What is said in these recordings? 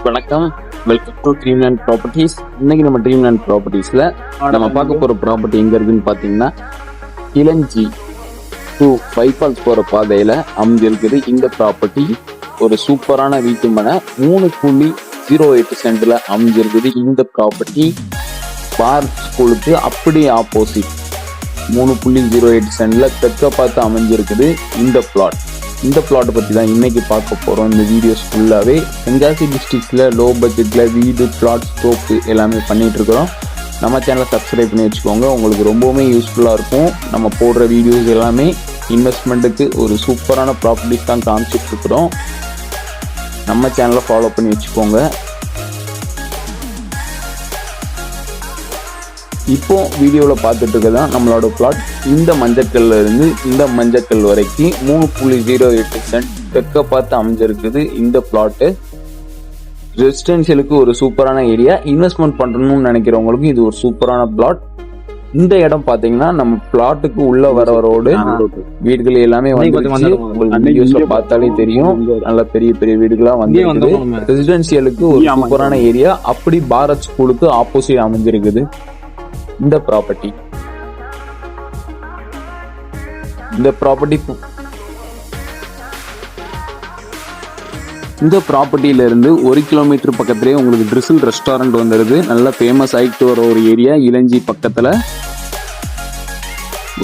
வணக்கம், welcome to Dreamland properties. இன்னைக்கு நம்ம ட்ரீம்லேண்ட் ப்ராப்பர்ட்டிஸ்ல நம்ம பார்க்க போற ப்ராப்பர்ட்டி எங்க இருக்குன்னு பாத்தீங்கன்னா இளஞ்சி டு பைபாஸ் போற பாதையில அமைஞ்சிருக்குது. இந்த ப்ராப்பர்ட்டி ஒரு சூப்பரான வீட்டு மனை 3.08 சென்ட்ல அமைஞ்சிருக்குது. இந்த ப்ராப்பர்ட்டி பார் ஸ்கூலுக்கு அப்படியே ஆப்போசிட் 3.08 சென்ட்ல தெற்க பார்த்து அமைஞ்சிருக்குது. இந்த பிளாட் பத்தி தான் இன்னைக்கு பார்க்க போறோம். இந்த வீடியோஸ் ஃபுல்லாவே தென்காசி டிஸ்ட்ரிக்ட்ல லோ பட்ஜெட்ல வீடு, பிளாட், ஸ்டோக்கு எல்லாமே பண்ணிட்டு இருக்கிறோம். நம்ம சேனலை சப்ஸ்கிரைப் பண்ணி வச்சுக்கோங்க, உங்களுக்கு ரொம்பவுமே யூஸ்ஃபுல்லா இருக்கும். நம்ம போடுற வீடியோஸ் எல்லாமே இன்வெஸ்ட்மெண்ட்டுக்கு ஒரு சூப்பரான ப்ராப்பர்ட்டிஸ் தான் காமிச்சிட்டு இருக்கிறோம். நம்ம சேனலை ஃபாலோ பண்ணி வச்சுக்கோங்க. இப்போ வீடியோவில் பார்த்துட்டு இருக்கதான் நம்மளோட பிளாட். இந்த மஞ்சக்கல்ல இருந்து இந்த மஞ்சக்கல் வரைக்கும் 3.08 சென்ட் தெற்க பார்த்து அமைஞ்சிருக்குது. இந்த பிளாட்டு ரெசிடென்சியலுக்கு ஒரு சூப்பரான ஏரியா. இன்வெஸ்ட்மெண்ட் பண்ணணும்னு நினைக்கிறவங்களுக்கு இது ஒரு சூப்பரான பிளாட். இந்த இடம் பாத்தீங்கன்னா நம்ம பிளாட்டுக்கு உள்ள வர ரோடு, வீடுகள் எல்லாமே வந்து பார்த்தாலே தெரியும். நல்ல பெரிய பெரிய வீடுகளா வந்து ரெசிடென்சியலுக்கு ஒரு சூப்பரான ஏரியா. அப்படி பாரத் ஸ்கூலுக்கு ஆப்போசிட் அமைஞ்சிருக்குது இந்த ப்ராப்பர்ட்டி. இந்த ப்ராப்பர்ட்டியில இருந்து 1 கிலோமீட்டர் பக்கத்திலேயே உங்களுக்கு ட்ரிசில் ரெஸ்டாரண்ட் வந்துருது. நல்ல ஃபேமஸ் ஆயிட்டு வர ஒரு ஏரியா. இளஞ்சி பக்கத்துல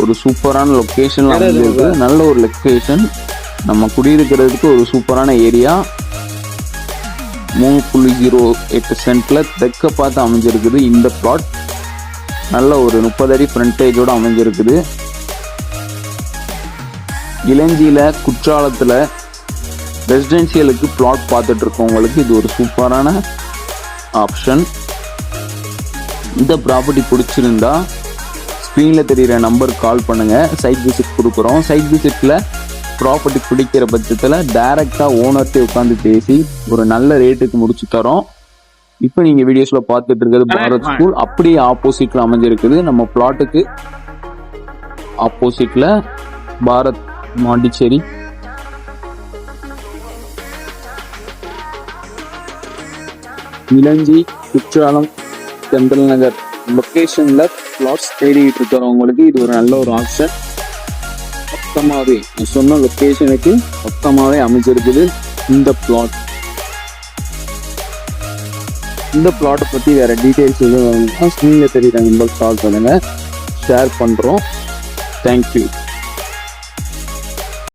ஒரு சூப்பரான லொகேஷன்ல அமைஞ்சிருக்கு. நல்ல ஒரு லொகேஷன், நம்ம குடியிருக்கிறதுக்கு ஒரு சூப்பரான ஏரியா. 3.08 சென்ட்ல தெற்க பார்த்து அமைஞ்சிருக்குது. இந்த பிளாட் நல்ல ஒரு 30 அடி ஃப்ரண்டேஜோட அமைஞ்சிருக்குது. இளஞ்சியில குற்றாலத்துல ரெசிடென்சியலுக்கு பிளாட் பார்த்துட்டு இருக்கவங்களுக்கு இது ஒரு சூப்பரான ஆப்ஷன். இந்த ப்ராப்பர்ட்டி பிடிச்சிருந்தா ஸ்க்ரீன்ல தெரியுற நம்பருக்கு கால் பண்ணுங்க. சைட் விசிட் கொடுக்குறோம். சைட் விசிட்ல ப்ராப்பர்ட்டி பிடிக்கிற பட்சத்தில் டைரக்டா ஓனர்கிட்ட உட்காந்து பேசி ஒரு நல்ல ரேட்டுக்கு முடிச்சு தரோம். இப்போ நீங்க வீடியோஸ்ல பார்த்துட்டு இருக்கிறது பாரத் ஸ்கூல் அப்படியே ஆப்போசிட்ல அமைஞ்சிருக்குது. நம்ம பிளாட்டுக்கு ஆப்போசிட்ல பாரத் மாண்டிச்சேரி. இளஞ்சி, குற்றாலம், செந்தில் நகர் லொகேஷன்ல பிளாட்ஸ் தேடிட்டு இருக்கிறவங்களுக்கு இது ஒரு நல்ல ஒரு ஆப்ஷன். மொத்தமாவே சொன்ன லொகேஷனுக்கு மொத்தமாவே அமைஞ்சிருக்குது இந்த பிளாட். இந்த பிளாட்டை பற்றி வேறு டீட்டெயில்ஸ் எதுவும் ஸ்க்ரீனில் தெரியுற நம்பருக்கு கால் பண்ணுங்கள். ஷேர் பண்ணுறோம். தேங்க்யூ.